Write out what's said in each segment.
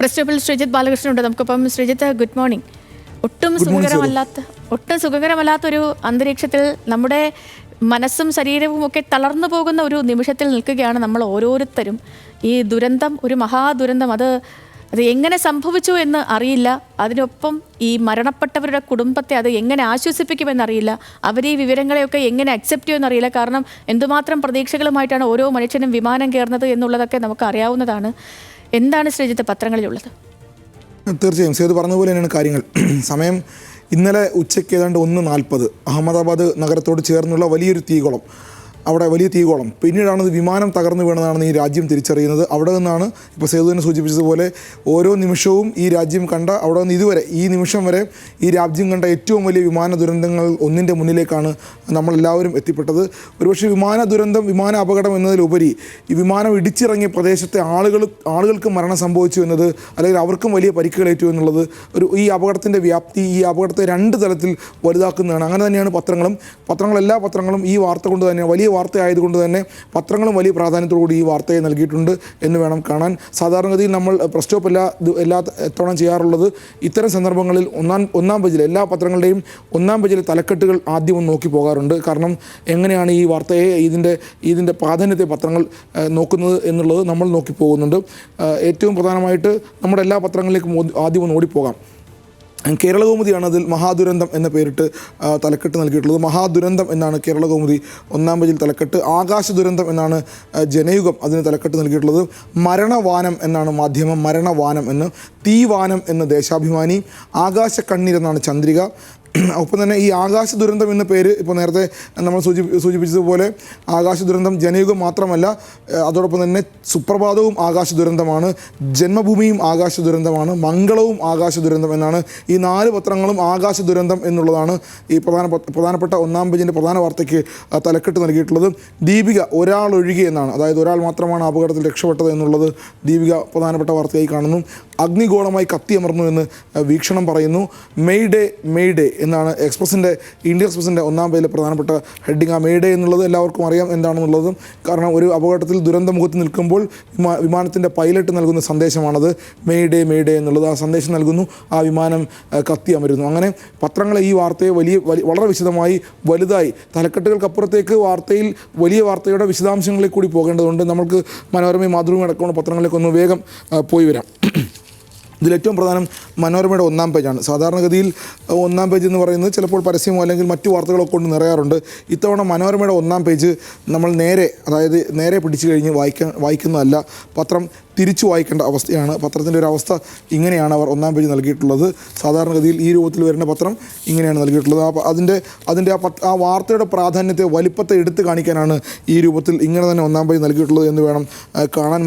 Press ക്ലബ്ബിൽ ശ്രീജിത്ത് ബാലകൃഷ്ണൻ ഉണ്ട് നമുക്കിപ്പം. Sreejith, good morning. ഒട്ടും സുഖകരമല്ലാത്തൊരു അന്തരീക്ഷത്തിൽ നമ്മുടെ മനസ്സും ശരീരവും ഒക്കെ തളർന്നു പോകുന്ന ഒരു നിമിഷത്തിൽ നിൽക്കുകയാണ് നമ്മൾ ഓരോരുത്തരും. ഈ ദുരന്തം, ഒരു മഹാദുരന്തം, അത് എങ്ങനെ സംഭവിച്ചു എന്ന് അറിയില്ല. അതിനൊപ്പം ഈ മരണപ്പെട്ടവരുടെ കുടുംബത്തെ അത് എങ്ങനെ ആശ്വസിപ്പിക്കുമെന്നറിയില്ല. അവർ ഈ വിവരങ്ങളെയൊക്കെ എങ്ങനെ അക്സെപ്റ്റ് ചെയ്യുമെന്നറിയില്ല. കാരണം എന്തുമാത്രം പ്രതീക്ഷകളുമായിട്ടാണ് ഓരോ മനുഷ്യനും വിമാനം കയറുന്നത് എന്നുള്ളതൊക്കെ നമുക്ക് അറിയാവുന്നതാണ്. എന്താണ് ശ്രീജിത്ത് പത്രങ്ങളിലുള്ളത്? തീർച്ചയായും സേതു പറഞ്ഞതുപോലെ തന്നെയാണ് കാര്യങ്ങൾ. സമയം ഇന്നലെ ഉച്ചയ്ക്ക് ഏതാണ്ട് 1:40 അഹമ്മദാബാദ് നഗരത്തോട് ചേർന്നുള്ള വലിയൊരു തീകോളം, അവിടെ വലിയ തീകോളം, പിന്നീടാണത് വിമാനം തകർന്നു വീണതാണെന്ന് ഈ രാജ്യം തിരിച്ചറിയുന്നത്. അവിടെ നിന്നാണ് ഇപ്പോൾ സേതു തന്നെ സൂചിപ്പിച്ചതുപോലെ ഓരോ നിമിഷവും ഈ രാജ്യം കണ്ട, അവിടെ നിന്ന് ഇതുവരെ ഈ നിമിഷം വരെ ഈ രാജ്യം കണ്ട ഏറ്റവും വലിയ വിമാന ദുരന്തങ്ങൾ ഒന്നിൻ്റെ മുന്നിലേക്കാണ് നമ്മളെല്ലാവരും എത്തിപ്പെട്ടത്. ഒരുപക്ഷെ വിമാന ദുരന്തം, വിമാന അപകടം എന്നതിലുപരി ഈ വിമാനം ഇടിച്ചിറങ്ങിയ പ്രദേശത്തെ ആളുകൾക്ക് മരണം സംഭവിച്ചു എന്നത്, അല്ലെങ്കിൽ അവർക്കും വലിയ പരിക്കുകളേറ്റു എന്നുള്ളത് ഈ അപകടത്തിൻ്റെ വ്യാപ്തി, ഈ അപകടത്തെ 2 തലത്തിൽ വലുതാക്കുന്നതാണ്. അങ്ങനെ തന്നെയാണ് എല്ലാ പത്രങ്ങളും ഈ വാർത്ത കൊണ്ട് തന്നെ, വലിയ വാർത്തയായതുകൊണ്ട് തന്നെ പത്രങ്ങളും വലിയ പ്രാധാന്യത്തോടുകൂടി ഈ വാർത്തയെ നൽകിയിട്ടുണ്ട് എന്ന് വേണം കാണാൻ. സാധാരണഗതിയിൽ നമ്മൾ പ്രസ് സ്റ്റോപ്പ് എല്ലാ തവണ ചെയ്യാറുള്ളത് ഇത്തരം സന്ദർഭങ്ങളിൽ ഒന്നാം പേജിൽ, എല്ലാ പത്രങ്ങളുടെയും 1-ാം പേജിലെ തലക്കെട്ടുകൾ ആദ്യം ഒന്ന് നോക്കി പോകാറുണ്ട്. കാരണം എങ്ങനെയാണ് ഈ വാർത്തയെ, ഇതിൻ്റെ പ്രാധാന്യത്തെ പത്രങ്ങൾ നോക്കുന്നത് എന്നുള്ളത് നമ്മൾ നോക്കി പോകുന്നുണ്ട്. ഏറ്റവും പ്രധാനമായിട്ട് നമ്മുടെ എല്ലാ പത്രങ്ങളിലേക്കും ആദ്യം ഒന്ന് ഓടിപ്പോകാം. കേരളകൗമുദിയാണ് അതിൽ മഹാദുരന്തം എന്ന പേരിട്ട് തലക്കെട്ട് നൽകിയിട്ടുള്ളത്. മഹാദുരന്തം എന്നാണ് കേരളകൗമുദി 1-ാം പേജിൽ തലക്കെട്ട്. ആകാശ ദുരന്തം എന്നാണ് ജനയുഗം അതിന് തലക്കെട്ട് നൽകിയിട്ടുള്ളത്. മരണവാനം എന്നാണ് മാധ്യമം, മരണവാനം എന്ന്. തീവാനം എന്ന് ദേശാഭിമാനി. ആകാശ കണ്ണീരെന്നാണ് ചന്ദ്രിക. ഒപ്പം തന്നെ ഈ ആകാശ ദുരന്തം എന്ന പേര് ഇപ്പോൾ നേരത്തെ നമ്മൾ സൂചിപ്പിച്ചതുപോലെ ആകാശ ദുരന്തം ജനയുഗം മാത്രമല്ല, അതോടൊപ്പം തന്നെ സുപ്രഭാതവും ആകാശ ദുരന്തമാണ്, ജന്മഭൂമിയും ആകാശ ദുരന്തമാണ്, മംഗളവും ആകാശ ദുരന്തം എന്നാണ്. ഈ 4 പത്രങ്ങളും ആകാശ ദുരന്തം എന്നുള്ളതാണ് ഈ പ്രധാനപ്പെട്ട 1-ാം പേജിൻ്റെ പ്രധാന വാർത്തയ്ക്ക് തലക്കെട്ട് നൽകിയിട്ടുള്ളത്. ദീപിക ഒരാളൊഴികെ എന്നാണ്, അതായത് ഒരാൾ മാത്രമാണ് അപകടത്തിൽ രക്ഷപ്പെട്ടത് എന്നുള്ളത് ദീപിക പ്രധാനപ്പെട്ട വാർത്തയായി കാണുന്നു. അഗ്നിഗോളമായി കത്തിയമർന്നു എന്ന് വീക്ഷണം പറയുന്നു. മെയ്ഡേ എന്നാണ് ഇന്ത്യൻ എക്സ്പ്രസിൻ്റെ 1-ാം പേജിലെ പ്രധാനപ്പെട്ട ഹെഡിങ്. ആ മെയ്ഡേ എന്നുള്ളത് എല്ലാവർക്കും അറിയാം എന്താണെന്നുള്ളത്. കാരണം ഒരു അപകടത്തിൽ ദുരന്തമുഖത്ത് നിൽക്കുമ്പോൾ വിമാനത്തിൻ്റെ പൈലറ്റ് നൽകുന്ന സന്ദേശമാണത്, മെയ്ഡേ എന്നുള്ളത്. ആ സന്ദേശം നൽകുന്നു, ആ വിമാനം കത്തിയമരുന്നു. അങ്ങനെ പത്രങ്ങളെ ഈ വാർത്തയെ വളരെ വിശദമായി, വലുതായി, തലക്കെട്ടുകൾക്കപ്പുറത്തേക്ക് വാർത്തയിൽ വലിയ വാർത്തയുടെ വിശദാംശങ്ങളിലേക്ക് കൂടി പോകേണ്ടതുണ്ട്. നമുക്ക് മനോരമയും മാതൃഭൂമി അടക്കമുള്ള പത്രങ്ങളിലേക്കൊന്ന് വേഗം പോയി വരാം. ഇതിലേറ്റവും പ്രധാനം മനോരമയുടെ 1-ാം പേജാണ്. സാധാരണഗതിയിൽ 1-ാം പേജ് എന്ന് പറയുന്നത് ചിലപ്പോൾ പരസ്യമോ അല്ലെങ്കിൽ മറ്റു വാർത്തകളൊക്കെ കൊണ്ട് നിറയാറുണ്ട്. ഇത്തവണ മനോരമയുടെ 1-ാം പേജ് നമ്മൾ നേരെ പിടിച്ചു കഴിഞ്ഞ് വായിക്കുന്നതല്ല, പത്രം തിരിച്ചു വായിക്കേണ്ട അവസ്ഥയാണ്. പത്രത്തിൻ്റെ ഒരു അവസ്ഥ ഇങ്ങനെയാണ് അവർ 1-ാം പേജ് നൽകിയിട്ടുള്ളത്. സാധാരണഗതിയിൽ ഈ രൂപത്തിൽ വരുന്ന പത്രം ഇങ്ങനെയാണ് നൽകിയിട്ടുള്ളത്. അതിൻ്റെ ആ വാർത്തയുടെ പ്രാധാന്യത്തെ, വലിപ്പത്തെ എടുത്തു കാണിക്കാനാണ് ഈ രൂപത്തിൽ ഇങ്ങനെ തന്നെ 1-ാം പേജ് നൽകിയിട്ടുള്ളത് എന്ന് വേണം കാണാൻ.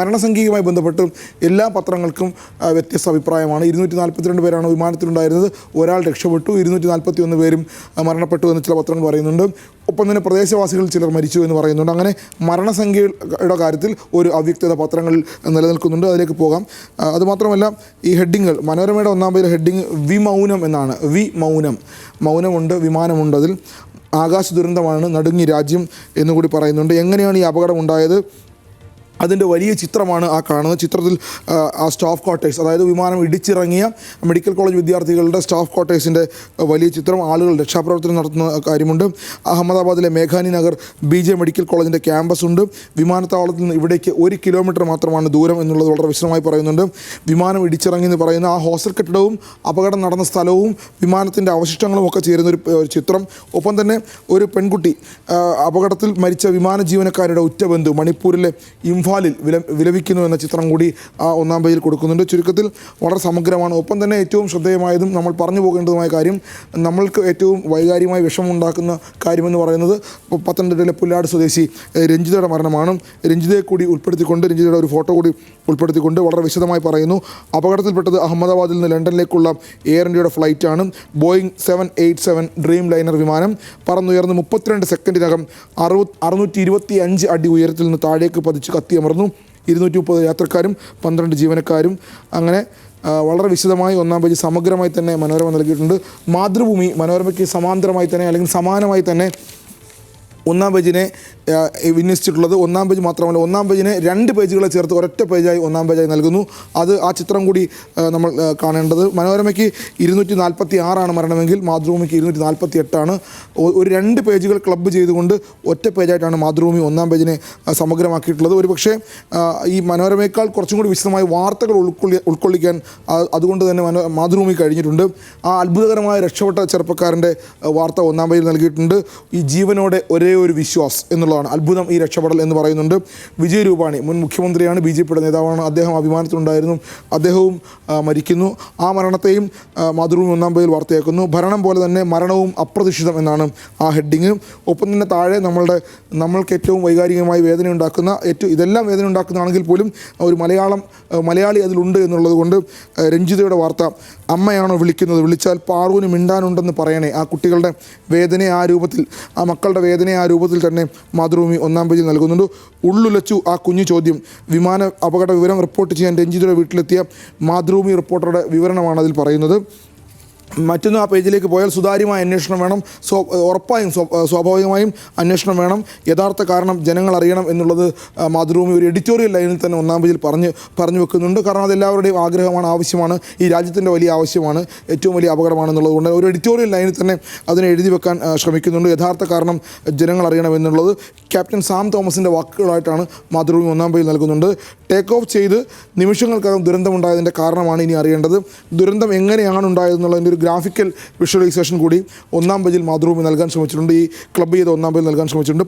മരണസംഖ്യയുമായി ബന്ധപ്പെട്ട് എല്ലാ പത്രങ്ങൾക്കും വ്യത്യസ്ത അഭിപ്രായമാണ്. 242 പേരാണ് വിമാനത്തിലുണ്ടായിരുന്നത്, ഒരാൾ രക്ഷപ്പെട്ടു, 241 പേരും മരണപ്പെട്ടു എന്ന് ചില പത്രങ്ങൾ പറയുന്നുണ്ട്. ഒപ്പം തന്നെ പ്രദേശവാസികൾ ചിലർ മരിച്ചു എന്ന് പറയുന്നുണ്ട്. അങ്ങനെ മരണസംഖ്യയുടെ കാര്യത്തിൽ ഒരു അവ്യക്തത പത്രങ്ങളിൽ നിലനിൽക്കുന്നുണ്ട്. അതിലേക്ക് പോകാം. അതുമാത്രമല്ല, ഈ ഹെഡിങ്ങുകൾ, മനോരമയുടെ 1-ാം പേജിലെ ഹെഡിങ് വിമൗനം എന്നാണ്. മൗനമുണ്ട്, വിമാനമുണ്ട്. അതിൽ ആകാശ ദുരന്തമാണ്, നടുങ്ങി രാജ്യം എന്നുകൂടി പറയുന്നുണ്ട്. എങ്ങനെയാണ് ഈ അപകടം ഉണ്ടായത്, അതിൻ്റെ വലിയ ചിത്രമാണ് ആ കാണുന്നത്. ചിത്രത്തിൽ ആ സ്റ്റാഫ് ക്വാർട്ടേഴ്സ്, അതായത് വിമാനം ഇടിച്ചിറങ്ങിയ മെഡിക്കൽ കോളേജ് വിദ്യാർത്ഥികളുടെ സ്റ്റാഫ് ക്വാർട്ടേഴ്സിൻ്റെ വലിയ ചിത്രം, ആളുകൾ രക്ഷാപ്രവർത്തനം നടത്തുന്ന കാര്യമുണ്ട്. അഹമ്മദാബാദിലെ മേഘാനി നഗർ BJ മെഡിക്കൽ കോളേജിൻ്റെ ക്യാമ്പസ് ഉണ്ട്. വിമാനത്താവളത്തിൽ നിന്ന് ഇവിടേക്ക് 1 കിലോമീറ്റർ മാത്രമാണ് ദൂരം എന്നുള്ളത് വളരെ വിശദമായി പറയുന്നുണ്ട്. വിമാനം ഇടിച്ചിറങ്ങി എന്ന് പറയുന്ന ആ ഹോസ്റ്റൽ കെട്ടിടവും അപകടം നടന്ന സ്ഥലവും വിമാനത്തിൻ്റെ അവശിഷ്ടങ്ങളും ഒക്കെ ചേരുന്ന ഒരു ചിത്രം. ഒപ്പം തന്നെ ഒരു പെൺകുട്ടി, അപകടത്തിൽ മരിച്ച വിമാന ജീവനക്കാരുടെ ഉറ്റബന്ധു, മണിപ്പൂരിലെ ഇംഫാലിൽ വിലപിക്കുന്നു എന്ന ചിത്രം കൂടി ആ 1-ാം പേജിൽ കൊടുക്കുന്നുണ്ട്. ചുരുക്കത്തിൽ വളരെ സമഗ്രമാണ്. ഒപ്പം തന്നെ ഏറ്റവും ശ്രദ്ധേയമായതും നമ്മൾ പറഞ്ഞു പോകേണ്ടതുമായ കാര്യം, നമ്മൾക്ക് ഏറ്റവും വൈകാരികമായി വിഷമമുണ്ടാക്കുന്ന കാര്യമെന്ന് പറയുന്നത് പത്തനംതിട്ടയിലെ പുല്ലാട് സ്വദേശി രഞ്ജിതയുടെ മരണമാണ്. രഞ്ജിതയുടെ ഒരു ഫോട്ടോ കൂടി ഉൾപ്പെടുത്തിക്കൊണ്ട് വളരെ വിശദമായി പറയുന്നു. അപകടത്തിൽപ്പെട്ടത് അഹമ്മദാബാദിൽ നിന്ന് ലണ്ടനിലേക്കുള്ള എയർ ഇന്ത്യയുടെ ഫ്ലൈറ്റാണ്. ബോയിങ് 787 ഡ്രീം ലൈനർ വിമാനം പറന്നുയർന്ന് 32 സെക്കൻഡിനകം 625 അടി ഉയരത്തിൽ നിന്ന് താഴേക്ക് പതിച്ച് കത്തിയമർന്നു. 230 യാത്രക്കാരും 12 ജീവനക്കാരും. അങ്ങനെ വളരെ വിശദമായി 1-ാം പേജ് സമഗ്രമായി തന്നെ മനോരമ നൽകിയിട്ടുണ്ട്. മാതൃഭൂമി മനോരമയ്ക്ക് സമാന്തരമായി തന്നെ, അല്ലെങ്കിൽ സമാനമായി തന്നെ ഒന്നാം പേജിനെ വിന്യസിച്ചിട്ടുള്ളത്. ഒന്നാം പേജ് മാത്രമല്ല, ഒന്നാം പേജിനെ 2 പേജുകളെ ചേർത്ത് ഒരൊറ്റ പേജായി ഒന്നാം പേജായി നൽകുന്നു. അത് ആ ചിത്രം കൂടി നമ്മൾ കാണേണ്ടത്. മനോരമയ്ക്ക് 246 മരണമെങ്കിൽ മാതൃഭൂമിക്ക് 248. ഒരു 2 പേജുകൾ ക്ലബ്ബ് ചെയ്തുകൊണ്ട് ഒറ്റ പേജായിട്ടാണ് മാതൃഭൂമി ഒന്നാം പേജിനെ സമഗ്രമാക്കിയിട്ടുള്ളത്. ഒരുപക്ഷെ ഈ മനോരമയേക്കാൾ കുറച്ചും കൂടി വിശദമായ വാർത്തകൾ ഉൾക്കൊള്ളിക്കാൻ അതുകൊണ്ട് തന്നെ മാതൃഭൂമി കഴിഞ്ഞിട്ടുണ്ട്. ആ അത്ഭുതകരമായ രക്ഷപ്പെട്ട ചെറുപ്പക്കാരൻ്റെ വാർത്ത ഒന്നാം പേജിൽ നൽകിയിട്ടുണ്ട്. ഈ ജീവനോടെ ഒരേ ഒരു വിശ്വാസ് എന്നുള്ളതാണ് അത്ഭുതം, ഈ രക്ഷപ്പെടൽ എന്ന് പറയുന്നുണ്ട്. വിജയ് രൂപാണി മുൻ മുഖ്യമന്ത്രിയാണ്, ബി.ജെ.പിയുടെ നേതാവാണ്. അദ്ദേഹം അഭിമാനത്തിലുണ്ടായിരുന്നു. അദ്ദേഹവും മരിക്കുന്നു. ആ മരണത്തെയും മാതൃഭൂമി ഒന്നാം പേജിൽ വാർത്തയാക്കുന്നു. ഭരണം പോലെ തന്നെ മരണവും അപ്രതീക്ഷിതം എന്നാണ് ആ ഹെഡിങ്. ഒപ്പം തന്നെ താഴെ നമ്മൾക്ക് ഏറ്റവും വൈകാരികമായി വേദന ഉണ്ടാക്കുന്ന ഇതെല്ലാം വേദന ഉണ്ടാക്കുന്നതാണെങ്കിൽ പോലും ഒരു മലയാളി അതിലുണ്ട് എന്നുള്ളത് കൊണ്ട് രഞ്ജിതയുടെ വാർത്ത, അമ്മയാണോ വിളിക്കുന്നത്, വിളിച്ചാൽ പാറുവിന് മിണ്ടാനുണ്ടെന്ന് പറയണേ. ആ കുട്ടികളുടെ വേദനയെ ആ രൂപത്തിൽ, ആ മക്കളുടെ വേദനയെ ആ രൂപത്തിൽ തന്നെ മാതൃഭൂമി ഒന്നാം പേജിൽ നൽകുന്നുണ്ട്. ഉള്ളുലച്ചു ആ കുഞ്ഞു ചോദ്യം. വിമാന അപകട വിവരം റിപ്പോർട്ട് ചെയ്യാൻ രഞ്ജിതയുടെ വീട്ടിലെത്തിയ മാതൃഭൂമി റിപ്പോർട്ടറുടെ വിവരണമാണ് അതിൽ പറയുന്നത്. മറ്റൊന്ന്, ആ പേജിലേക്ക് പോയാൽ സുതാര്യമായ അന്വേഷണം വേണം. ഉറപ്പായും സ്വാഭാവികമായും അന്വേഷണം വേണം. യഥാർത്ഥ കാരണം ജനങ്ങൾ അറിയണം എന്നുള്ളത് മാതൃഭൂമി ഒരു എഡിറ്റോറിയൽ ലൈനിൽ തന്നെ ഒന്നാം പേജിൽ പറഞ്ഞു വെക്കുന്നുണ്ട്. കാരണം അതെല്ലാവരുടെയും ആഗ്രഹമാണ്, ആവശ്യമാണ്, ഈ രാജ്യത്തിൻ്റെ വലിയ ആവശ്യമാണ്, ഏറ്റവും വലിയ അപകടമാണെന്നുള്ളത് കൊണ്ട് ഒരു എഡിറ്റോറിയൽ ലൈനിൽ തന്നെ അതിനെ എഴുതി വെക്കാൻ ശ്രമിക്കുന്നുണ്ട്. യഥാർത്ഥ കാരണം ജനങ്ങൾ അറിയണം എന്നുള്ളത് ക്യാപ്റ്റൻ സാം തോമസിൻ്റെ വാക്കുകളായിട്ടാണ് മാതൃഭൂമി ഒന്നാം പേജിൽ നൽകുന്നുണ്ട്. ടേക്ക് ഓഫ് ചെയ്ത് നിമിഷങ്ങൾക്കകം ദുരന്തമുണ്ടായതിൻ്റെ കാരണമാണ് ഇനി അറിയേണ്ടത്. ദുരന്തം എങ്ങനെയാണ് ഉണ്ടായതെന്നുള്ളതിൻ്റെ ഒരു ഗ്രാഫിക്കൽ വിഷ്വലൈസേഷൻ കൂടി ഒന്നാം പേജിൽ മാതൃഭൂമി നൽകാൻ ശ്രമിച്ചിട്ടുണ്ട്. ഈ ക്ലബ്ബ് ചെയ്ത് ഒന്നാം പേജിൽ നൽകാൻ ശ്രമിച്ചിട്ടുണ്ട്.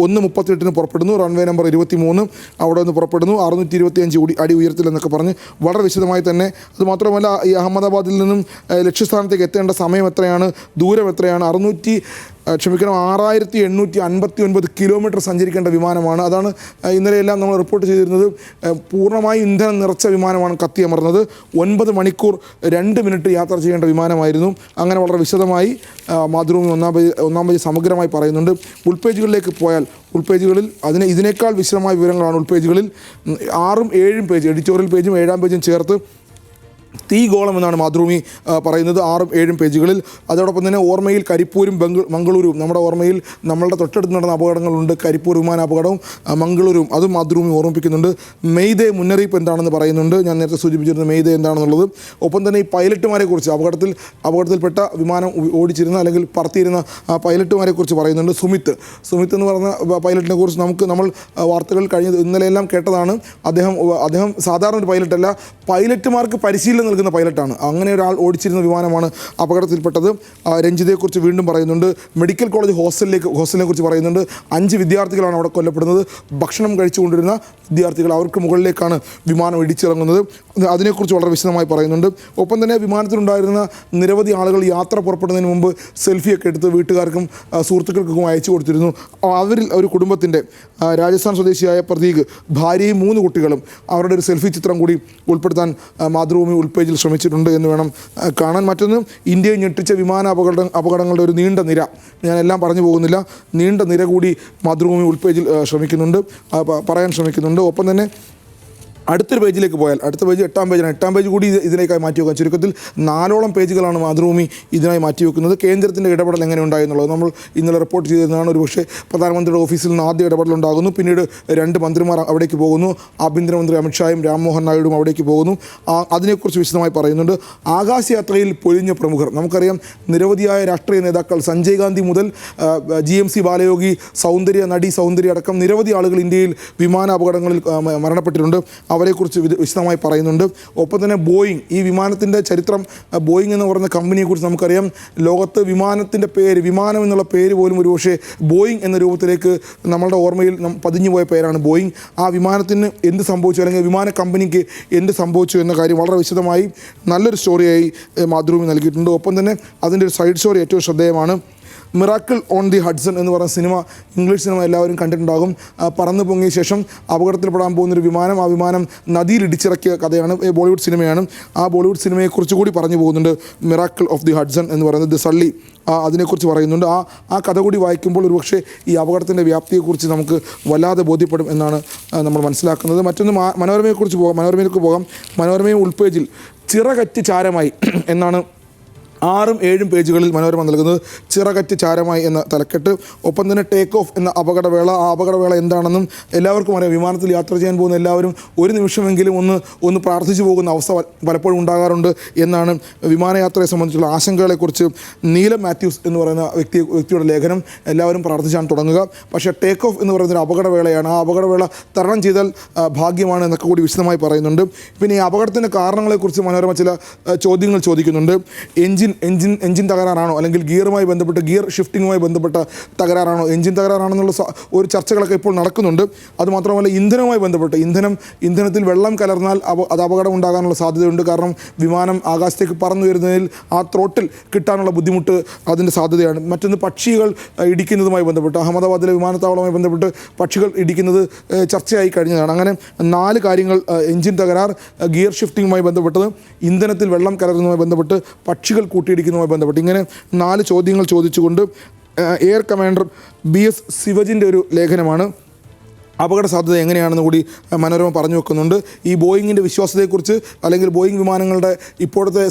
1:38 പുറപ്പെടുന്നു, റൺവേ നമ്പർ 23 അവിടെ നിന്ന് പുറപ്പെടുന്നു, 625 അടി ഉയരത്തിൽ എന്നൊക്കെ പറഞ്ഞ് വളരെ വിശദമായി തന്നെ. അതുമാത്രമല്ല, ഈ അഹമ്മദാബാദിൽ നിന്നും ലക്ഷ്യസ്ഥാനത്തേക്ക് എത്തേണ്ട സമയം എത്രയാണ്, ദൂരം എത്രയാണ്, 6859 കിലോമീറ്റർ സഞ്ചരിക്കേണ്ട വിമാനമാണ്. അതാണ് ഇന്നലെയെല്ലാം നമ്മൾ റിപ്പോർട്ട് ചെയ്തിരുന്നത്. പൂർണ്ണമായും ഇന്ധനം നിറച്ച വിമാനമാണ് കത്തിയമർന്നത്. 9 മണിക്കൂർ 2 മിനിറ്റ് യാത്ര ചെയ്യേണ്ട വിമാനമായിരുന്നു. അങ്ങനെ വളരെ വിശദമായി മാതൃഭൂമി ഒന്നാം പേജ് സമഗ്രമായി പറയുന്നുണ്ട്. ഉൾപേജുകളിലേക്ക് പോയാൽ ഉൾപേജുകളിൽ ഇതിനേക്കാൾ വിശദമായ വിവരങ്ങളാണ് ഉൾപേജുകളിൽ. 6ഉം 7ഉം പേജ്, എഡിറ്റോറിയൽ പേജും 7ആം പേജും ചേർത്ത് തീഗോളം എന്നാണ് മാതൃഭൂമി പറയുന്നത്. 6ഉം 7ഉം പേജുകളിൽ. അതോടൊപ്പം തന്നെ ഓർമ്മയിൽ കരിപ്പൂരും മംഗളൂരുവും, നമ്മുടെ ഓർമ്മയിൽ നമ്മളുടെ തൊട്ടടുത്ത് നടന്ന അപകടങ്ങളുണ്ട്. കരിപ്പൂർ വിമാനാപകടവും മംഗളൂരുവും, അതും മാതൃഭൂമി ഓർമ്മിപ്പിക്കുന്നുണ്ട്. മെയ്തേ മുന്നറിയിപ്പ് എന്താണെന്ന് പറയുന്നുണ്ട്. ഞാൻ നേരത്തെ സൂചിപ്പിച്ചിരുന്ന മെയ്തേ എന്താണെന്നുള്ളത്. ഒപ്പം തന്നെ ഈ പൈലറ്റുമാരെ കുറിച്ച്, അപകടത്തിൽപ്പെട്ട വിമാനം ഓടിച്ചിരുന്ന അല്ലെങ്കിൽ പറത്തിയിരുന്ന പൈലറ്റുമാരെ കുറിച്ച് പറയുന്നുണ്ട്. സുമിത്ത് എന്ന് പറഞ്ഞ പൈലറ്റിനെ കുറിച്ച് നമ്മൾ വാർത്തകൾ ഇന്നലെയെല്ലാം കേട്ടതാണ്. അദ്ദേഹം സാധാരണ ഒരു പൈലറ്റല്ല, പൈലറ്റുമാർക്ക് പരിശീലനം നൽകുന്ന പൈലറ്റാണ്. അങ്ങനെ ഒരാൾ ഓടിച്ചിരുന്ന വിമാനമാണ് അപകടത്തിൽപ്പെട്ടത്. രഞ്ജിതയെക്കുറിച്ച് വീണ്ടും പറയുന്നുണ്ട്. മെഡിക്കൽ കോളേജ് ഹോസ്റ്റലിനെ കുറിച്ച് പറയുന്നുണ്ട്. 5 വിദ്യാർത്ഥികളാണ് അവിടെ കൊല്ലപ്പെടുന്നത്. ഭക്ഷണം കഴിച്ചുകൊണ്ടിരുന്ന വിദ്യാർത്ഥികൾ, അവർക്ക് മുകളിലേക്കാണ് വിമാനം ഇടിച്ചിറങ്ങുന്നത്. അതിനെക്കുറിച്ച് വളരെ വിശദമായി പറയുന്നുണ്ട്. ഒപ്പം തന്നെ വിമാനത്തിലുണ്ടായിരുന്ന നിരവധി ആളുകൾ യാത്ര പുറപ്പെടുന്നതിന് മുമ്പ് സെൽഫിയൊക്കെ എടുത്ത് വീട്ടുകാർക്കും സുഹൃത്തുക്കൾക്കും അയച്ചു കൊടുത്തിരുന്നു. അവരിൽ ഒരു കുടുംബത്തിൻ്റെ രാജസ്ഥാൻ സ്വദേശിയായ പ്രതീക്, ഭാര്യയും 3 കുട്ടികളും, അവരുടെ ഒരു സെൽഫി ചിത്രം കൂടി ഉൾപ്പെടുത്താൻ മാതൃഭൂമി ഉൾപേജിൽ ശ്രമിച്ചിട്ടുണ്ട് എന്ന് വേണം കാണാൻ. മറ്റൊന്ന്, ഇന്ത്യയെ ഞെട്ടിച്ച അപകടങ്ങളുടെ ഒരു നീണ്ട നിര, ഞാനെല്ലാം പറഞ്ഞു പോകുന്നില്ല, നീണ്ട നിര കൂടി മാതൃഭൂമി ഉൾപേജിൽ പറയാൻ ശ്രമിക്കുന്നുണ്ട്. ഒപ്പം തന്നെ അടുത്തൊരു പേജിലേക്ക് പോയാൽ, അടുത്ത പേജ് 8ആം പേജാണ്. 8ആം പേജ് കൂടി ഇതിനേക്കായി മാറ്റിവെക്കാം. ചുരുക്കത്തിൽ 4ഓളം പേജുകളാണ് മാതൃഭൂമി ഇതിനായി മാറ്റിവെക്കുന്നത്. കേന്ദ്രത്തിൻ്റെ ഇടപെടൽ എങ്ങനെ ഉണ്ടായെന്നുള്ളത് നമ്മൾ ഇന്നലെ റിപ്പോർട്ട് ചെയ്തതാണ്. ഒരുപക്ഷെ പ്രധാനമന്ത്രിയുടെ ഓഫീസിൽ നിന്ന് ആദ്യ ഇടപെടലുണ്ടാകുന്നു. പിന്നീട് 2 മന്ത്രിമാർ അവിടേക്ക് പോകുന്നു. ആഭ്യന്തരമന്ത്രി അമിത്ഷായും രാംമോഹൻ നായിഡുവും അവിടേക്ക് പോകുന്നു. അതിനെക്കുറിച്ച് വിശദമായി പറയുന്നുണ്ട്. ആകാശയാത്രയിൽ പൊലിഞ്ഞ പ്രമുഖർ, നമുക്കറിയാം നിരവധിയായ രാഷ്ട്രീയ നേതാക്കൾ, സഞ്ജയ് ഗാന്ധി മുതൽ GMC ബാലയോഗി, നടി സൗന്ദര്യ അടക്കം നിരവധി ആളുകൾ ഇന്ത്യയിൽ വിമാനാപകടങ്ങളിൽ മരണപ്പെട്ടിട്ടുണ്ട്. അവരെക്കുറിച്ച് വിശദമായി പറയുന്നുണ്ട്. ഒപ്പം തന്നെ ബോയിങ്, ഈ വിമാനത്തിൻ്റെ ചരിത്രം, ബോയിങ് എന്ന് പറയുന്ന കമ്പനിയെക്കുറിച്ച് നമുക്കറിയാം. ലോകത്ത് വിമാനം എന്നുള്ള പേര് പോലും ഒരുപക്ഷെ ബോയിങ് എന്ന രൂപത്തിലേക്ക് നമ്മളുടെ ഓർമ്മയിൽ പതിഞ്ഞുപോയ പേരാണ് ബോയിങ്. ആ വിമാനത്തിന് എന്ത് സംഭവിച്ചു, അല്ലെങ്കിൽ വിമാന കമ്പനിക്ക് എന്ത് സംഭവിച്ചു എന്ന കാര്യം വളരെ വിശദമായി നല്ലൊരു സ്റ്റോറിയായി മാതൃഭൂമി നൽകിയിട്ടുണ്ട്. ഒപ്പം തന്നെ അതിൻ്റെ ഒരു സൈഡ് സ്റ്റോറി ഏറ്റവും ശ്രദ്ധേയമാണ്. മിറാക്കിൾ ഓൺ ദി ഹഡ്സൺ എന്ന് പറയുന്ന സിനിമ, ഇംഗ്ലീഷ് സിനിമ എല്ലാവരും കണ്ടിട്ടുണ്ടാകും. പറന്നു പൊങ്ങിയ ശേഷം അപകടത്തിൽപ്പെടാൻ പോകുന്നൊരു വിമാനം, ആ വിമാനം നദിയിൽ ഇടിച്ചിറക്കിയ കഥയാണ്. ബോളിവുഡ് സിനിമയാണ്. ആ ബോളിവുഡ് സിനിമയെക്കുറിച്ച് കൂടി പറഞ്ഞു പോകുന്നുണ്ട്. മിറാക്കിൾ ഓഫ് ദി ഹഡ്സൺ എന്ന് പറയുന്നത്, ദി സള്ളി, അതിനെക്കുറിച്ച് പറയുന്നുണ്ട്. ആ കഥ കൂടി വായിക്കുമ്പോൾ ഒരുപക്ഷെ ഈ അപകടത്തിൻ്റെ വ്യാപ്തിയെക്കുറിച്ച് നമുക്ക് വല്ലാതെ ബോധ്യപ്പെടും എന്നാണ് നമ്മൾ മനസ്സിലാക്കുന്നത്. മറ്റൊന്ന്, മനോരമയിലേക്ക് പോകാം. മനോരമയും ഉൾപേജിൽ ചിറകറ്റ് ചാരമായി എന്നാണ് 6ഉം 7ഉം പേജുകളിൽ മനോരമ നൽകുന്നത് ചിറകറ്റ് ചാരമായി എന്ന തലക്കെട്ട്. ഒപ്പം തന്നെ ടേക്ക് ഓഫ് എന്ന അപകടവേള. ആ അപകടവേള എന്താണെന്നും എല്ലാവർക്കും അറിയാം. വിമാനത്തിൽ യാത്ര ചെയ്യാൻ പോകുന്ന എല്ലാവരും ഒരു നിമിഷമെങ്കിലും ഒന്ന് പ്രാർത്ഥിച്ചു പോകുന്ന അവസ്ഥ പലപ്പോഴും ഉണ്ടാകാറുണ്ട് എന്നാണ് വിമാനയാത്രയെ സംബന്ധിച്ചുള്ള ആശങ്കകളെക്കുറിച്ച് നീലം മാത്യൂസ് എന്ന് പറയുന്ന വ്യക്തിയുടെ ലേഖനം. എല്ലാവരും പ്രാർത്ഥിച്ചാണ് തുടങ്ങുക. പക്ഷേ ടേക്ക് ഓഫ് എന്ന് പറയുന്നൊരു അപകടവേളയാണ്. ആ അപകടവേള തരണം ചെയ്താൽ ഭാഗ്യമാണ് എന്നൊക്കെ കൂടി വിശദമായി പറയുന്നുണ്ട്. പിന്നെ ഈ അപകടത്തിൻ്റെ കാരണങ്ങളെക്കുറിച്ച് മനോരമ ചില ചോദ്യങ്ങൾ ചോദിക്കുന്നുണ്ട്. എഞ്ചിൻ തകരാറാണോ, അല്ലെങ്കിൽ ഗിയറുമായി ബന്ധപ്പെട്ട് ഗിയർ ഷിഫ്റ്റിങ്ങുമായി ബന്ധപ്പെട്ട തകരാറാണോ, എഞ്ചിൻ തകരാറാണെന്നുള്ള ഒരു ചർച്ചകളൊക്കെ ഇപ്പോൾ നടക്കുന്നുണ്ട്. അതുമാത്രമല്ല ഇന്ധനവുമായി ബന്ധപ്പെട്ട് ഇന്ധനത്തിൽ വെള്ളം കലർന്നാൽ അത് അപകടം ഉണ്ടാകാനുള്ള സാധ്യതയുണ്ട്. കാരണം വിമാനം ആകാശത്തേക്ക് പറന്നു വരുന്നതിൽ ആ ത്രോട്ടിൽ കിട്ടാനുള്ള ബുദ്ധിമുട്ട് അതിൻ്റെ സാധ്യതയാണ്. മറ്റൊന്ന് പക്ഷികൾ ഇടിക്കുന്നതുമായി ബന്ധപ്പെട്ട് അഹമ്മദാബാദിലെ വിമാനത്താവളവുമായി ബന്ധപ്പെട്ട് പക്ഷികൾ ഇടിക്കുന്നത് ചർച്ചയായി കഴിഞ്ഞതാണ്. അങ്ങനെ 4 കാര്യങ്ങൾ: എഞ്ചിൻ തകരാർ, ഗിയർ ഷിഫ്റ്റിങ്ങുമായി ബന്ധപ്പെട്ടത്, ഇന്ധനത്തിൽ വെള്ളം കലർന്നതുമായി ബന്ധപ്പെട്ട്, പക്ഷികൾ കൂട്ടിയിടിക്കുന്നതുമായി ബന്ധപ്പെട്ട്, ഇങ്ങനെ 4 ചോദ്യങ്ങൾ ചോദിച്ചുകൊണ്ട് എയർ കമാൻഡർ BS ശിവജിൻ്റെ ഒരു ലേഖനമാണ്. അപകട സാധ്യത എങ്ങനെയാണെന്ന് കൂടി മനോരമ പറഞ്ഞു വെക്കുന്നുണ്ട്. ഈ ബോയിങ്ങിൻ്റെ വിശ്വാസത്തെക്കുറിച്ച്, അല്ലെങ്കിൽ ബോയിങ് വിമാനങ്ങളുടെ ഇപ്പോഴത്തെ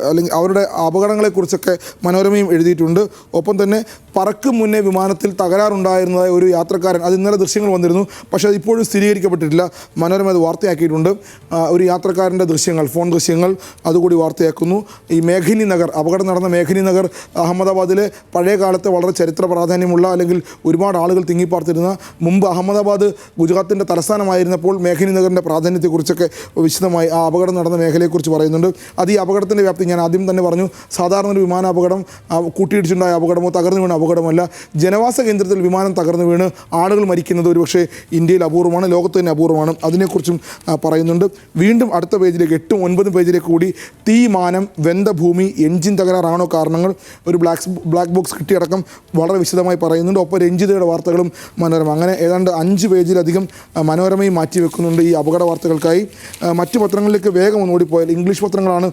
അല്ലെങ്കിൽ അവരുടെ അപകടങ്ങളെക്കുറിച്ചൊക്കെ മനോരമയും എഴുതിയിട്ടുണ്ട്. ഒപ്പം തന്നെ പറക്കും മുന്നേ വിമാനത്തിൽ തകരാറുണ്ടായിരുന്നതായ ഒരു യാത്രക്കാരൻ, അത് ഇന്നലെ ദൃശ്യങ്ങൾ വന്നിരുന്നു, പക്ഷേ അത് ഇപ്പോഴും സ്ഥിരീകരിക്കപ്പെട്ടിട്ടില്ല. മനോരമ അത് വാർത്തയാക്കിയിട്ടുണ്ട്. ഒരു യാത്രക്കാരൻ്റെ ദൃശ്യങ്ങൾ, ഫോൺ ദൃശ്യങ്ങൾ അതുകൂടി വാർത്തയാക്കുന്നു. ഈ മേഘനി നഗർ, അപകടം നടന്ന മേഘനി നഗർ അഹമ്മദാബാദിലെ പഴയ കാലത്തെ വളരെ ചരിത്ര പ്രാധാന്യമുള്ള, അല്ലെങ്കിൽ ഒരുപാട് ആളുകൾ തിങ്ങിപ്പാർത്തിരുന്ന, മുമ്പ് അഹമ്മദാബാദ് ഗുജറാത്തിൻ്റെ തലസ്ഥാനമായിരുന്നപ്പോൾ മേഘനി നഗറിൻ്റെ പ്രാധാന്യത്തെക്കുറിച്ചൊക്കെ വിശദമായി ആ അപകടം നടന്ന മേഖലയെക്കുറിച്ച് പറയുന്നുണ്ട്. അത് ഈ അപകടത്തിൻ്റെ വ്യാപ്തി ഞാൻ ആദ്യം തന്നെ പറഞ്ഞു. സാധാരണ ഒരു വിമാനാപകടം കൂട്ടിയിടിച്ചുണ്ടായ അപകടമോ തകർന്നു വീണ അപകടമല്ല. ജനവാസ കേന്ദ്രത്തിൽ വിമാനം തകർന്നു വീണ് ആളുകൾ മരിക്കുന്നത് ഒരുപക്ഷെ ഇന്ത്യയിൽ അപൂർവമാണ്, ലോകത്ത് തന്നെ അപൂർവമാണ്. അതിനെക്കുറിച്ചും പറയുന്നുണ്ട്. വീണ്ടും അടുത്ത പേജിലേക്ക് 8ഉം 9ഉം പേജിലേക്ക് കൂടി തീ, മാനം, വെന്ത ഭൂമി, എൻജിൻ തകരാറാണോ കാരണങ്ങൾ, ഒരു ബ്ലാക്ക് ബോക്സ് കിട്ടിയടക്കം വളരെ വിശദമായി പറയുന്നുണ്ട്. ഒപ്പം രഞ്ജിതയുടെ വാർത്തകളും മനോരമ. അങ്ങനെ ഏതാണ്ട് 5 പേജിലധികം മനോരമയും മാറ്റിവെക്കുന്നുണ്ട് ഈ അപകട വാർത്തകൾക്കായി. മറ്റു പത്രങ്ങളിലേക്ക് വേഗം ഒന്ന് ഓടിപ്പോയാൽ ഇംഗ്ലീഷ് പത്രങ്ങളാണ്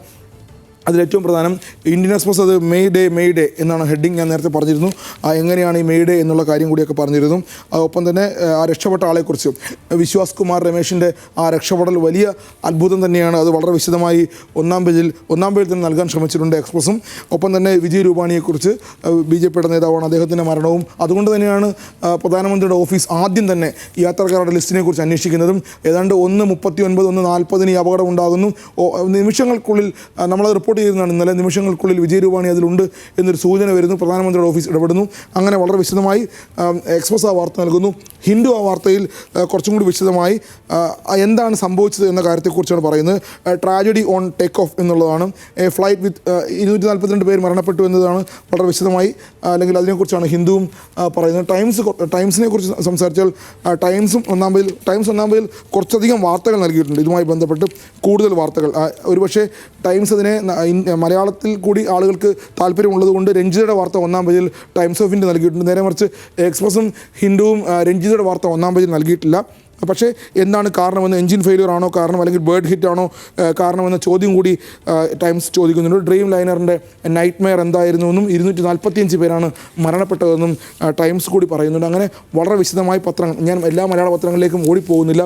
അതിലേറ്റവും പ്രധാനം. ഇന്ത്യൻ എക്സ്പ്രസ് അത് മെയ് ഡേ എന്നാണ് ഹെഡിങ്. ഞാൻ നേരത്തെ പറഞ്ഞിരുന്നു എങ്ങനെയാണ് ഈ മെയ് ഡേ എന്നുള്ള കാര്യം കൂടിയൊക്കെ പറഞ്ഞിരുന്നു. ഒപ്പം തന്നെ ആ രക്ഷപ്പെട്ട ആളെക്കുറിച്ച് വിശ്വാസ് കുമാർ രമേശിൻ്റെ ആ രക്ഷപ്പെടൽ വലിയ അത്ഭുതം തന്നെയാണ്. അത് വളരെ വിശദമായി ഒന്നാം പേജിൽ തന്നെ നൽകാൻ ശ്രമിച്ചിട്ടുണ്ട് എക്സ്പ്രസും. ഒപ്പം തന്നെ വിജയ് രൂപാണിയെക്കുറിച്ച് BJPയുടെ നേതാവാണ്, അദ്ദേഹത്തിൻ്റെ മരണവും. അതുകൊണ്ട് തന്നെയാണ് പ്രധാനമന്ത്രിയുടെ ഓഫീസ് ആദ്യം തന്നെ യാത്രക്കാരുടെ ലിസ്റ്റിനെ കുറിച്ച് അന്വേഷിക്കുന്നതും. ഏതാണ്ട് 1:39, 1:40 ഈ അപകടം ഉണ്ടാകുന്നു. നിമിഷങ്ങൾക്കുള്ളിൽ നമ്മളത് റിപ്പോർട്ട് ചെയ്യുന്നതാണ്. ഇന്നലെ നിമിഷങ്ങൾക്കുള്ളിൽ വിജയ് രൂപാണി അതിലുണ്ട് എന്നൊരു സൂചന വരുന്നു. പ്രധാനമന്ത്രിയുടെ ഓഫീസ് ഇടപെടുന്നു. അങ്ങനെ വളരെ വിശദമായി എക്സ്പ്രസ് ആ വാർത്ത നൽകുന്നു. ഹിന്ദു ആ വാർത്തയിൽ കുറച്ചും കൂടി വിശദമായി എന്താണ് സംഭവിച്ചത് എന്ന കാര്യത്തെക്കുറിച്ചാണ് പറയുന്നത്. ട്രാജഡി ഓൺ ടേക്ക് ഓഫ് എന്നുള്ളതാണ്. ഫ്ലൈറ്റ് വിത്ത് 242 പേര് മരണപ്പെട്ടു എന്നതാണ് വളരെ വിശദമായി, അല്ലെങ്കിൽ അതിനെക്കുറിച്ചാണ് ഹിന്ദുവും പറയുന്നത്. ടൈംസിനെ കുറിച്ച് സംസാരിച്ചാൽ ടൈംസ് ഒന്നാം പേജിൽ കുറച്ചധികം വാർത്തകൾ നൽകിയിട്ടുണ്ട്. ഇതുമായി ബന്ധപ്പെട്ട് കൂടുതൽ വാർത്തകൾ. ഒരുപക്ഷെ ടൈംസ് അതിനെ മലയാളത്തിൽ കൂടി ആളുകൾക്ക് താല്പര്യമുള്ളതുകൊണ്ട് രഞ്ജിതയുടെ വാർത്ത ഒന്നാം പേജിൽ ടൈംസ് ഓഫ് ഇന്ത്യ നൽകിയിട്ടുണ്ട്. നേരെ മറിച്ച് എക്സ്പ്രസും ഹിന്ദുവും രഞ്ജിതയുടെ വാർത്ത ഒന്നാം പേജിൽ നൽകിയിട്ടില്ല. പക്ഷേ എന്താണ് കാരണമെന്ന്, എൻജിൻ ഫെയിലിയർ ആണോ കാരണം, അല്ലെങ്കിൽ ബേർഡ് ഹിറ്റ് ആണോ കാരണമെന്ന ചോദ്യം കൂടി ടൈംസ് ചോദിക്കുന്നുണ്ട്. ഡ്രീം ലൈനറിൻ്റെ നൈറ്റ് മെയർ എന്തായിരുന്നുവെന്നും 245 പേരാണ് മരണപ്പെട്ടതെന്നും ടൈംസ് കൂടി പറയുന്നുണ്ട്. അങ്ങനെ വളരെ വിശദമായി പത്രങ്ങൾ, ഞാൻ എല്ലാ മലയാള പത്രങ്ങളിലേക്കും ഓടിപ്പോകുന്നില്ല.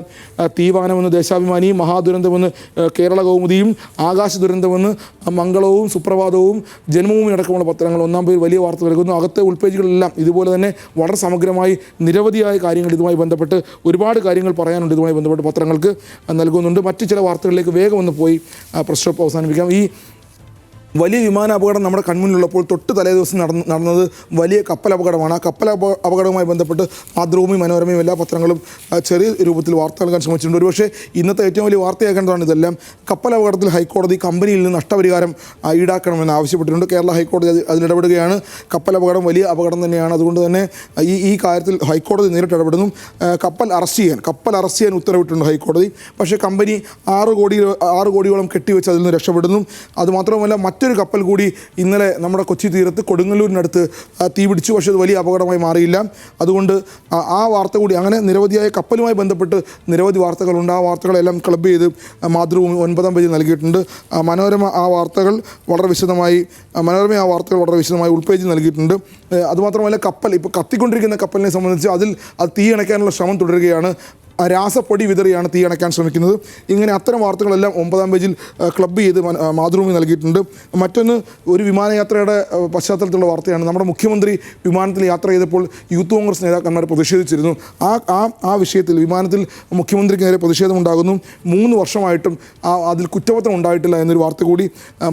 തീവാനമെന്ന് ദേശാഭിമാനി, മഹാദുരന്തമെന്ന് കേരള കൗമുദിയും, ആകാശ ദുരന്തമെന്ന് മംഗളവും സുപ്രഭാതവും ജന്മഭൂമി അടക്കമുള്ള പത്രങ്ങൾ ഒന്നാം പേജിൽ വലിയ വാർത്ത നൽകുന്നു. അകത്തെ ഉൾപേജുകളെല്ലാം ഇതുപോലെ തന്നെ വളരെ സമഗ്രമായി നിരവധിയായ കാര്യങ്ങൾ ഇതുമായി ബന്ധപ്പെട്ട് ഒരുപാട് കാര്യങ്ങൾ പറയാനുണ്ട്. ഇതുമായി ബന്ധപ്പെട്ട് പത്രങ്ങൾക്ക് നൽകുന്നുണ്ട്. മറ്റു ചില വാർത്തകളിലേക്ക് വേഗം ഒന്ന് പോയി പ്രസ് സ്റ്റോപ്പ് അവസാനിപ്പിക്കാം. ഈ വലിയ വിമാനാപകടം നമ്മുടെ കൺമുന്നിലുള്ളപ്പോൾ തൊട്ട് തലേ ദിവസം നടന്നത് വലിയ കപ്പൽ അപകടമാണ്. ആ കപ്പൽ അപകടവുമായി ബന്ധപ്പെട്ട് മാതൃഭൂമി, മനോരമയും എല്ലാ പത്രങ്ങളും ചെറിയ രൂപത്തിൽ വാർത്ത നൽകാൻ ശ്രമിച്ചിട്ടുണ്ട്. ഒരുപക്ഷെ ഇന്നത്തെ ഏറ്റവും വലിയ വാർത്തയാക്കേണ്ടതാണ് ഇതെല്ലാം. കപ്പൽ അപകടത്തിൽ ഹൈക്കോടതി കമ്പനിയിൽ നിന്ന് നഷ്ടപരിഹാരം ഈടാക്കണമെന്ന് ആവശ്യപ്പെട്ടിട്ടുണ്ട്. കേരള ഹൈക്കോടതി അതിലിടപെടുകയാണ്. കപ്പൽ അപകടം വലിയ അപകടം തന്നെയാണ്. അതുകൊണ്ട് തന്നെ ഈ കാര്യത്തിൽ ഹൈക്കോടതി നേരിട്ട് ഇടപെടുന്നു. കപ്പൽ അറസ്റ്റ് ചെയ്യാൻ ഉത്തരവിട്ടിട്ടുണ്ട് ഹൈക്കോടതി. പക്ഷേ കമ്പനി 6 കോടിയോളം കെട്ടിവെച്ച് അതിൽ നിന്ന് രക്ഷപ്പെടുന്നു. അതുമാത്രമല്ല മറ്റൊരു കപ്പൽ കൂടി ഇന്നലെ നമ്മുടെ കൊച്ചി തീരത്ത് കൊടുങ്ങല്ലൂരിനടുത്ത് തീപിടിച്ചു. പക്ഷേ അത് വലിയ അപകടമായി മാറിയില്ല. അതുകൊണ്ട് ആ വാർത്ത കൂടി, അങ്ങനെ നിരവധിയായ കപ്പലുമായി ബന്ധപ്പെട്ട് നിരവധി വാർത്തകളുണ്ട്. ആ വാർത്തകളെല്ലാം ക്ലബ് ചെയ്ത് മാതൃഭൂമി 9-ാം പേജിൽ നൽകിയിട്ടുണ്ട്. മനോരമ ആ വാർത്തകൾ വളരെ വിശദമായി ഉൾപേജിൽ നൽകിയിട്ടുണ്ട്. അതുമാത്രമല്ല ഇപ്പോൾ കത്തിക്കൊണ്ടിരിക്കുന്ന കപ്പലിനെ സംബന്ധിച്ച് അത് തീ അണയ്ക്കാനുള്ള ശ്രമം തുടരുകയാണ്. രാസപ്പൊടി വിതറിയാണ് തീ അണയ്ക്കാൻ ശ്രമിക്കുന്നത്. ഇങ്ങനെ അത്തരം വാർത്തകളെല്ലാം 9-ാം പേജിൽ ക്ലബ്ബ് ചെയ്ത് മാതൃഭൂമി നൽകിയിട്ടുണ്ട്. മറ്റൊന്ന് ഒരു വിമാനയാത്രയുടെ പശ്ചാത്തലത്തിലുള്ള വാർത്തയാണ്. നമ്മുടെ മുഖ്യമന്ത്രി വിമാനത്തിൽ യാത്ര ചെയ്തപ്പോൾ യൂത്ത് കോൺഗ്രസ് നേതാക്കന്മാർ പ്രതിഷേധിച്ചിരുന്നു. ആ വിഷയത്തിൽ വിമാനത്തിൽ മുഖ്യമന്ത്രിക്ക് നേരെ പ്രതിഷേധമുണ്ടാകുന്നു. 3 വർഷമായിട്ടും അതിൽ കുറ്റപത്രം ഉണ്ടായിട്ടില്ല എന്നൊരു വാർത്ത കൂടി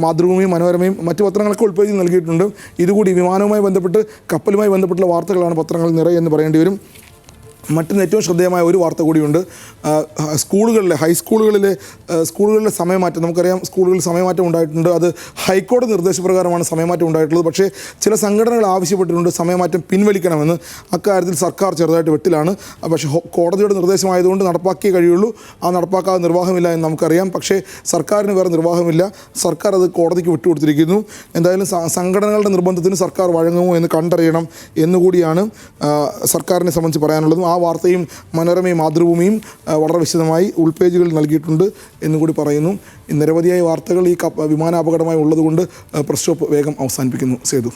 മാതൃഭൂമിയും മനോരമയും മറ്റു പത്രങ്ങളൊക്കെ ഉൾപ്പെടുത്തി നൽകിയിട്ടുണ്ട്. ഇതുകൂടി വിമാനവുമായി ബന്ധപ്പെട്ട് കപ്പലുമായി ബന്ധപ്പെട്ടുള്ള വാർത്തകളാണ് പത്രങ്ങളിൽ നിറയെന്ന് പറയേണ്ടി വരും. മറ്റൊന്ന് ഏറ്റവും ശ്രദ്ധേയമായ ഒരു വാർത്ത കൂടിയുണ്ട്. സ്കൂളുകളിലെ സമയമാറ്റം. നമുക്കറിയാം സ്കൂളുകളിൽ സമയമാറ്റം ഉണ്ടായിട്ടുണ്ട്. അത് ഹൈക്കോടതി നിർദ്ദേശപ്രകാരമാണ് സമയമാറ്റം ഉണ്ടായിട്ടുള്ളത്. പക്ഷേ ചില സംഘടനകൾ ആവശ്യപ്പെട്ടിട്ടുണ്ട് സമയമാറ്റം പിൻവലിക്കണമെന്ന്. അക്കാര്യത്തിൽ സർക്കാർ ചെറുതായിട്ട് വെട്ടിലാണ്. പക്ഷേ കോടതിയുടെ നിർദ്ദേശമായതുകൊണ്ട് നടപ്പാക്കിയേ കഴിയുള്ളൂ. ആ നടപ്പാക്കാതെ നിർവാഹമില്ല എന്ന് നമുക്കറിയാം. പക്ഷേ സർക്കാരിന് വേറെ നിർവാഹമില്ല. സർക്കാർ അത് കോടതിക്ക് വിട്ടുകൊടുത്തിരിക്കുന്നു. എന്തായാലും സംഘടനകളുടെ നിർബന്ധത്തിന് സർക്കാർ വഴങ്ങുമോ എന്ന് കണ്ടറിയണം എന്നുകൂടിയാണ് സർക്കാരിനെ സംബന്ധിച്ച് പറയാനുള്ളതും. ആ വാർത്തയും മനോരമയും മാതൃഭൂമിയും വളരെ വിശദമായി ഉൾപേജുകളിൽ നൽകിയിട്ടുണ്ട് എന്നുകൂടി പറയുന്നു. നിരവധിയായ വാർത്തകൾ ഈ വിമാനാപകടമായി ഉള്ളതുകൊണ്ട് പ്രസ് സ്റ്റോപ്പ് വേഗം അവസാനിപ്പിക്കുന്നു. സേതു.